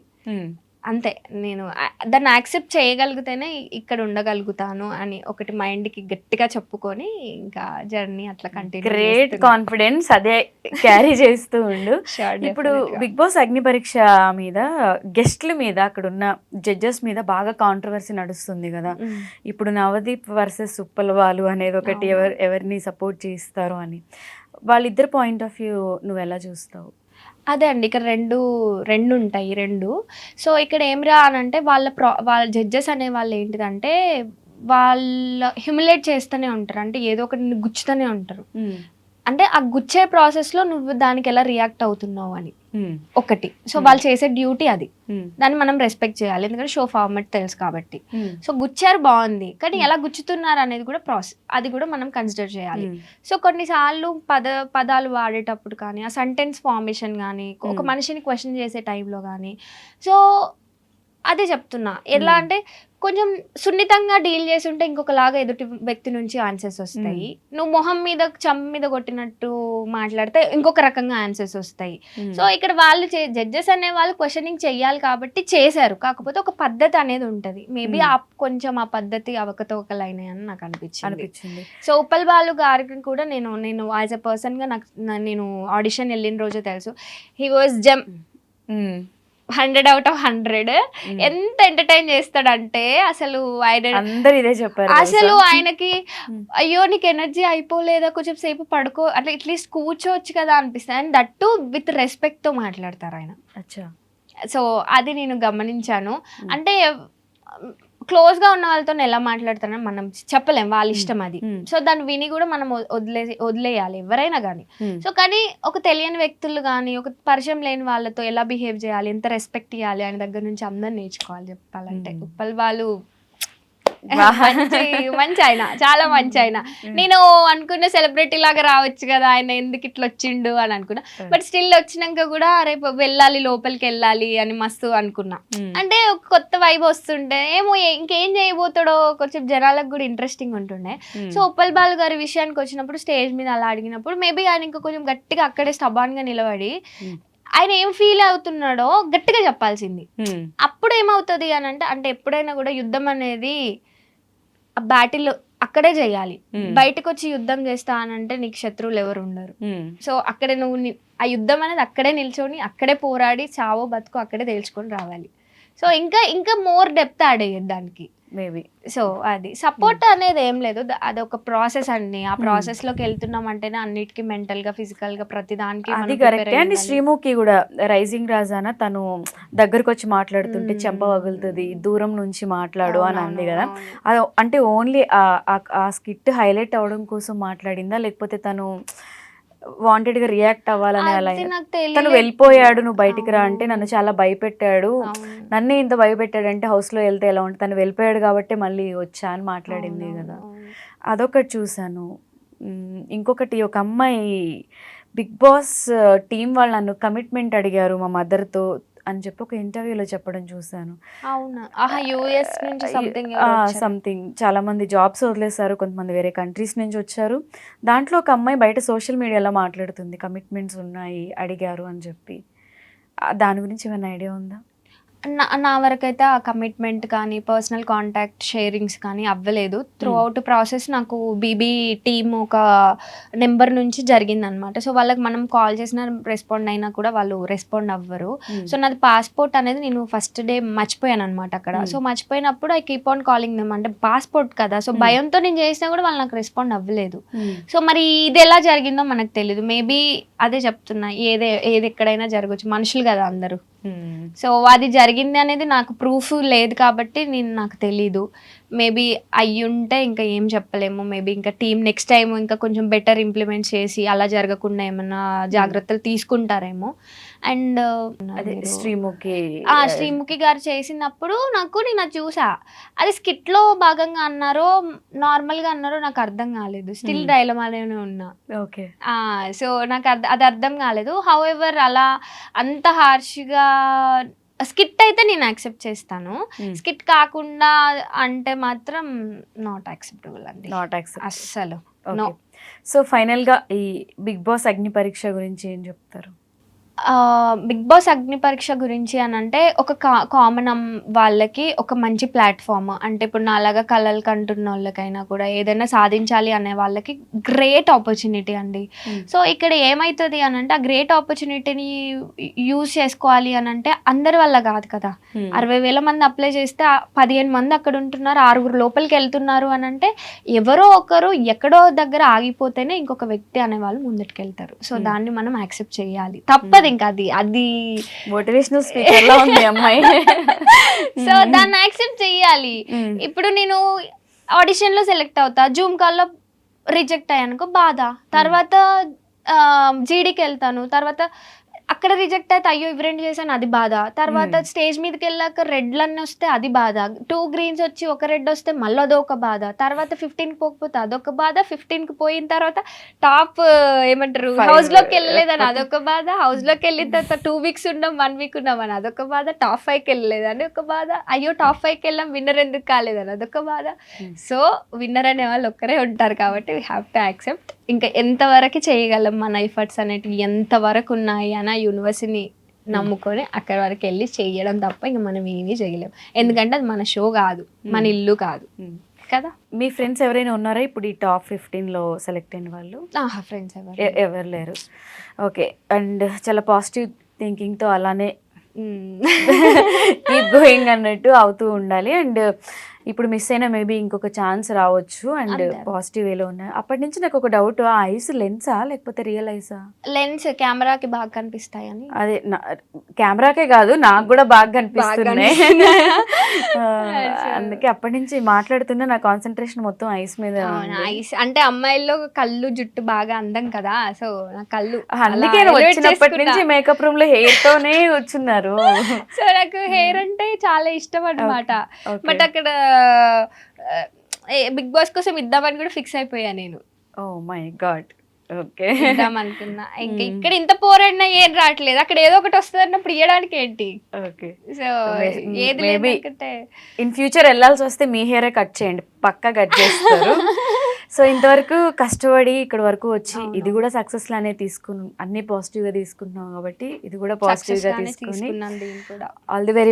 అంతే. నేను దాన్ని యాక్సెప్ట్ చేయగలిగితేనే ఇక్కడ ఉండగలుగుతాను అని ఒకటి మైండ్కి గట్టిగా చెప్పుకొని ఇంకా జర్నీ అట్లా కంటిన్యూ. గ్రేట్ కాన్ఫిడెన్స్, అదే క్యారీ చేస్తూ ఉండు. ఇప్పుడు బిగ్ బాస్ అగ్ని పరీక్ష మీద గెస్ట్ల మీద అక్కడ ఉన్న జడ్జెస్ మీద బాగా కాంట్రవర్సీ నడుస్తుంది కదా. ఇప్పుడు నవదీప్ వర్సెస్ ఉప్పల్ బాలు అనేది ఒకటి, ఎవరిని సపోర్ట్ చేస్తారు అని. వాళ్ళిద్దరు పాయింట్ ఆఫ్ వ్యూ నువ్వు ఎలా చూస్తావు? అదే అండి, ఇక్కడ రెండు ఉంటాయి. సో ఇక్కడ ఏం రా అని అంటే వాళ్ళ జడ్జెస్ అనే వాళ్ళు ఏంటిదంటే వాళ్ళ హ్యూమిలేట్ చేస్తూనే ఉంటారు. అంటే ఏదో ఒకటి గుచ్చుతూనే ఉంటారు. అంటే ఆ గుచ్చే ప్రాసెస్లో నువ్వు దానికి ఎలా రియాక్ట్ అవుతున్నావు అని ఒకటి. సో వాళ్ళు చేసే డ్యూటీ అది, దాన్ని మనం రెస్పెక్ట్ చేయాలి ఎందుకంటే షో ఫార్మాట్ తెలుసు కాబట్టి. సో గుచ్చారు బాగుంది, కానీ ఎలా గుచ్చుతున్నారు అనేది కూడా ప్రాసెస్, అది కూడా మనం కన్సిడర్ చేయాలి. సో కొన్నిసార్లు పదాలు వాడేటప్పుడు కానీ, ఆ సెంటెన్స్ ఫార్మేషన్ కానీ, ఒక మనిషిని క్వశ్చన్ చేసే టైంలో కానీ, సో అదే చెప్తున్నా. ఎలా అంటే కొంచెం సున్నితంగా డీల్ చేసి ఉంటే ఇంకొకలాగా ఎదుటి వ్యక్తి నుంచి ఆన్సర్స్ వస్తాయి. నువ్వు మొహం మీద చంప మీద కొట్టినట్టు మాట్లాడితే ఇంకొక రకంగా ఆన్సర్స్ వస్తాయి. సో ఇక్కడ వాళ్ళు జడ్జెస్ అనే వాళ్ళు క్వశ్చనింగ్ చెయ్యాలి కాబట్టి చేశారు. కాకపోతే ఒక పద్ధతి అనేది ఉంటుంది. మేబీ కొంచెం ఆ పద్ధతి అవకతవకలైనాయి అని నాకు అనిపించింది. సో ఉప్పల్ బాలు గారికి కూడా నేను యాజ్ ఎ పర్సన్ గా నేను ఆడిషన్ వెళ్ళిన రోజు తెలుసు, he was gem. 100 out of 100. ఎంత ఎంటర్టైన్ చేస్తాడంటే అసలు అందరూ ఇదే చెప్పారు. అసలు ఆయనకి అయ్యో నీకు ఎనర్జీ అయిపోలేదా, కొంచెం సేపు పడుకో, అట్లా అట్లీస్ట్ కూర్చోవచ్చు కదా అనిపిస్తుంది. అండ్ దట్టు విత్ రెస్పెక్ట్ తో మాట్లాడతారు ఆయన. సో అది నేను గమనించాను. అంటే క్లోజ్ గా ఉన్న వాళ్ళతో ఎలా మాట్లాడతారని మనం చెప్పలేం, వాళ్ళ ఇష్టం అది. సో దాన్ని విని కూడా మనం వదిలేయాలి ఎవరైనా కానీ. సో కానీ ఒక తెలియని వ్యక్తులు కానీ, ఒక పరిచయం లేని వాళ్ళతో ఎలా బిహేవ్ చేయాలి, ఎంత రెస్పెక్ట్ ఇవ్వాలి ఆయన దగ్గర నుంచి అందరు నేర్చుకోవాలి చెప్పాలంటే. ఉప్పల్ బాలు మంచి ఆయన, చాలా మంచి ఆయన. నేను అనుకున్న సెలబ్రిటీ లాగా రావచ్చు కదా ఆయన, ఎందుకు ఇట్లా వచ్చిండు అని అనుకున్నా. బట్ స్టిల్ వచ్చినాక కూడా రేపు వెళ్ళాలి, లోపలికి వెళ్ళాలి అని మస్తు అనుకున్నా. అంటే కొత్త వైబ్ వస్తుంటే ఏమో ఇంకేం చేయబోతాడో కొంచెం జనాలకు కూడా ఇంట్రెస్టింగ్ ఉంటుండే. సో ఉప్పల్ బాలు గారి విషయానికి వచ్చినప్పుడు స్టేజ్ మీద అలా అడిగినప్పుడు మేబీ ఆయన ఇంకా కొంచెం గట్టిగా అక్కడే స్టబాన్ గా నిలబడి ఆయన ఏం ఫీల్ అవుతున్నాడో గట్టిగా చెప్పాల్సింది. అప్పుడు ఏమవుతుంది అని అంటే ఎప్పుడైనా కూడా యుద్ధం అనేది ఆ బ్యాటిల్ అక్కడే చేయాలి. బయటకు వచ్చి యుద్ధం చేస్తా అనంటే నీకు శత్రువులు ఎవరు ఉండరు. సో అక్కడే నువ్వు ఆ యుద్ధం అనేది అక్కడే నిల్చొని అక్కడే పోరాడి చావో బతుకు అక్కడే తేల్చుకొని రావాలి. సో ఇంకా మోర్ డెప్త్ యాడ్ అయ్యేది దానికి మేబీ. సో అది సపోర్ట్ అనేది ఏం లేదు, అది ఒక ప్రాసెస్ అండి. ఆ ప్రాసెస్ లోకి వెళ్తున్నాం అంటేనే అన్నిటికీ మెంటల్ గా ఫిజికల్ గా ప్రతి దానికి అది కరెక్ట్. అండ్ శ్రీముఖి కూడా రైజింగ్ రాజానా తను దగ్గరకు వచ్చి మాట్లాడుతుంటే చెంప పగులుతుంది, దూరం నుంచి మాట్లాడు అని అంది కదా. అది అంటే ఓన్లీ ఆ స్కిట్ హైలైట్ అవడం కోసం మాట్లాడిందా, లేకపోతే తను వాంటెడ్ గా రియాక్ట్ అవ్వాలని అలా తను వెళ్ళిపోయాడు నువ్వు బయటికి రా అంటే నన్ను చాలా భయపెట్టాడు, నన్నే ఇంత భయపెట్టాడంటే హౌస్ లో వెళ్తే ఎలా ఉంటుంది, తను వెళ్ళిపోయాడు కాబట్టి మళ్ళీ వచ్చా అని మాట్లాడింది కదా. అదొకటి చూసాను. ఇంకొకటి ఒక అమ్మాయి బిగ్ బాస్ టీం వాళ్ళు నన్ను కమిట్మెంట్ అడిగారు మా మదర్తో అని చెప్పి ఒక ఇంటర్వ్యూలో చెప్పడం చూసాను. సంథింగ్ చాలా మంది జాబ్స్ వదిలేశారు, కొంతమంది వేరే కంట్రీస్ నుంచి వచ్చారు. దాంట్లో ఒక అమ్మాయి బయట సోషల్ మీడియాలో మాట్లాడుతుంది కమిట్మెంట్స్ ఉన్నాయి అడిగారు అని చెప్పి. దాని గురించి ఏమైనా ఐడియా ఉందా? నా వరకైతే ఆ కమిట్మెంట్ కానీ పర్సనల్ కాంటాక్ట్ షేరింగ్స్ కానీ అవ్వలేదు. త్రూ అవుట్ ప్రాసెస్ నాకు బీబీ టీమ్ ఒక నెంబర్ నుంచి జరిగిందనమాట. సో వాళ్ళకి మనం కాల్ చేసినా రెస్పాండ్ అయినా కూడా వాళ్ళు రెస్పాండ్ అవ్వరు. సో నాది పాస్పోర్ట్ అనేది నేను ఫస్ట్ డే మర్చిపోయాను అనమాట అక్కడ. సో మర్చిపోయినప్పుడు I keep on calling them, అంటే పాస్పోర్ట్ కదా, సో భయంతో నేను చేసినా కూడా వాళ్ళు నాకు రెస్పాండ్ అవ్వలేదు. సో మరి ఇది ఎలా జరిగిందో మనకు తెలియదు. మేబీ అదే చెప్తున్నా, ఏది ఎక్కడైనా జరగచ్చు, మనుషులు కదా అందరూ. సో అది జరిగింది అనేది నాకు ప్రూఫ్ లేదు కాబట్టి నాకు తెలీదు. మేబీ అయ్యుంటే ఇంకా ఏం చెప్పలేము. మేబీ ఇంకా టీమ్ నెక్స్ట్ టైం ఇంకా కొంచెం బెటర్ ఇంప్లిమెంట్ చేసి అలా జరగకుండా ఏమన్నా జాగ్రత్తలు తీసుకుంటారేమో. అండ్ అదే శ్రీముఖి గారు చేసినప్పుడు నేను అది చూసా. అది స్కిట్ లో భాగంగా అన్నారో నార్మల్ గా అన్నారో నాకు అర్థం కాలేదు. స్టిల్ డైలమాలోనే ఉన్నా. ఓకే. సో నాకు అది అర్థం కాలేదు. హౌ ఎవర్ అలా అంత హార్ష్గా స్కిట్ అయితే నేను యాక్సెప్ట్ చేస్తాను. స్కిట్ కాకుండా అంటే మాత్రం నాట్ యాక్సెప్టబుల్ అండి, అస్సలు నో. సో ఫైనల్ గా ఈ బిగ్ బాస్ అగ్ని పరీక్ష గురించి ఏం చెప్తారు? బిగ్ బాస్ అగ్ని పరీక్ష గురించి అని అంటే ఒక కామన్ వాళ్ళకి ఒక మంచి ప్లాట్ఫామ్. అంటే ఇప్పుడు నాలాగా కళలు కంటున్న వాళ్ళకైనా కూడా ఏదైనా సాధించాలి అనే వాళ్ళకి గ్రేట్ ఆపర్చునిటీ అండి. సో ఇక్కడ ఏమవుతుంది అని అంటే ఆ గ్రేట్ ఆపర్చునిటీని యూజ్ చేసుకోవాలి అని అంటే అందరి వల్ల కాదు కదా. 60,000 మంది అప్లై చేస్తే 15 మంది అక్కడ ఉంటున్నారు, 6 లోపలికి వెళ్తున్నారు అని అంటే ఎవరో ఒకరు ఎక్కడో దగ్గర ఆగిపోతేనే ఇంకొక వ్యక్తి అనే వాళ్ళు ముందటికి వెళ్తారు. సో దాన్ని మనం యాక్సెప్ట్ చేయాలి, తప్పదు. ఇంకా అది మోటివేషనల్ స్పీకర్ లా ఉంది అమ్మాయి. సో దాన్ని యాక్సెప్ట్ చెయ్యాలి. ఇప్పుడు నేను ఆడిషన్ లో సెలెక్ట్ అవుతా, జూమ్ కాల్ లో రిజెక్ట్ అయ్యానుకో బాధ, తర్వాత జీడీకి వెళ్తాను, తర్వాత అక్కడ రిజెక్ట్ అయితే అయ్యో ఇవరెంట్ చేశాను అది బాధ, తర్వాత స్టేజ్ మీదకి వెళ్ళాక రెడ్లన్నీ వస్తే అది బాధ, 2 గ్రీన్స్ వచ్చి ఒక రెడ్ వస్తే మళ్ళీ అదొక బాధ, తర్వాత 15కి పోకపోతే అదొక బాధ, 15కి పోయిన తర్వాత టాప్ ఏమంటారు హౌస్ లోకి వెళ్ళలేదని అదొక బాధ, హౌస్ లోకి వెళ్ళిన తర్వాత 2 వీక్స్ ఉన్నాం 1 వీక్ ఉన్నాం అని అదొక బాధ, టాప్ 5కి వెళ్ళలేదని ఒక బాధ, అయ్యో టాప్ 5కి వెళ్ళాం విన్నర్ ఎందుకు కాలేదని అదొక బాధ. సో విన్నర్ అనే వాళ్ళు ఒక్కరే ఉంటారు కాబట్టి వీ హ్యావ్ టు యాక్సెప్ట్. ఇంకా ఎంతవరకు చేయగలం మన ఎఫర్ట్స్ అనేటివి ఎంతవరకు ఉన్నాయి అని యూనివర్సిటీని నమ్ముకొని అక్కడ వరకు వెళ్ళి చేయడం తప్ప ఇంకా మనం ఏమీ చేయలేం. ఎందుకంటే అది మన షో కాదు, మన ఇల్లు కాదు కదా. మీ ఫ్రెండ్స్ ఎవరైనా ఉన్నారా ఇప్పుడు ఈ టాప్ 15లో సెలెక్ట్ అయిన వాళ్ళు? ఫ్రెండ్స్ ఎవరు లేరు. ఓకే. అండ్ చాలా పాజిటివ్ థింకింగ్తో అలానే కీప్ గోయింగ్ అన్నట్టు అవుతూ ఉండాలి. అండ్ ఇప్పుడు మిస్ అయినా మేబీ ఇంకొక ఛాన్స్ రావచ్చు అండ్ పాజిటివ్ వేలో ఉన్నాయి. అప్పటి నుంచి నాకు ఒక డౌట్, ఆ ఐస్ లెన్సా లేకపోతే రియల్ ఐసా? లెన్స్ కెమెరాకి బాగా కనిపిస్తాయని. అదే కెమెరాకే కాదు నాకు కూడా బాగా కనిపిస్తున్నాయి. అందుకే అప్పటి నుంచి మాట్లాడుతున్నా నా కాన్సన్ట్రేషన్ మొత్తం ఐస్ మీద. ఐస్ అంటే అమ్మాయిల్లో కళ్ళు జుట్టు బాగా అందం కదా, సో నా కళ్ళు అందుకే వచ్చినప్పటి నుంచి మేకప్ రూమ్ లో హెయిర్ తోనే కూర్చున్నారు. సో నాకు హెయిర్ అంటే చాలా ఇష్టం అన్నమాట. బట్ అక్కడ బిగ్ బాస్ కోసం ఇద్దామని కూడా ఫిక్స్ అయిపోయా నేను. ఓ మై గాడ్. ఓకే ఇద్దాం అనుకున్నా. ఇంకా ఇక్కడ ఇంత పోరాడినా ఏం రావట్లేదు, అక్కడ ఏదో ఒకటి వస్తుంది అన్నప్పుడు ఇవ్వడానికి ఏంటి. ఓకే. సో ఏది లేదంటే ఇన్ ఫ్యూచర్ వెళ్ళాల్సి వస్తే మీ హెయిరే కట్ చేయండి, పక్కా కట్ చేస్తారు. సో ఇంతవరకు కష్టపడి ఇక్కడ వరకు వచ్చి అవును. ఇది కూడా సక్సెస్ లానే తీసుకుని అన్ని పాజిటివ్ గా తీసుకుంటున్నాం కాబట్టి ఇది కూడా పాజిటివ్ గా తీసుకుని తీసుకున్నాను దీన్ని కూడా. All the very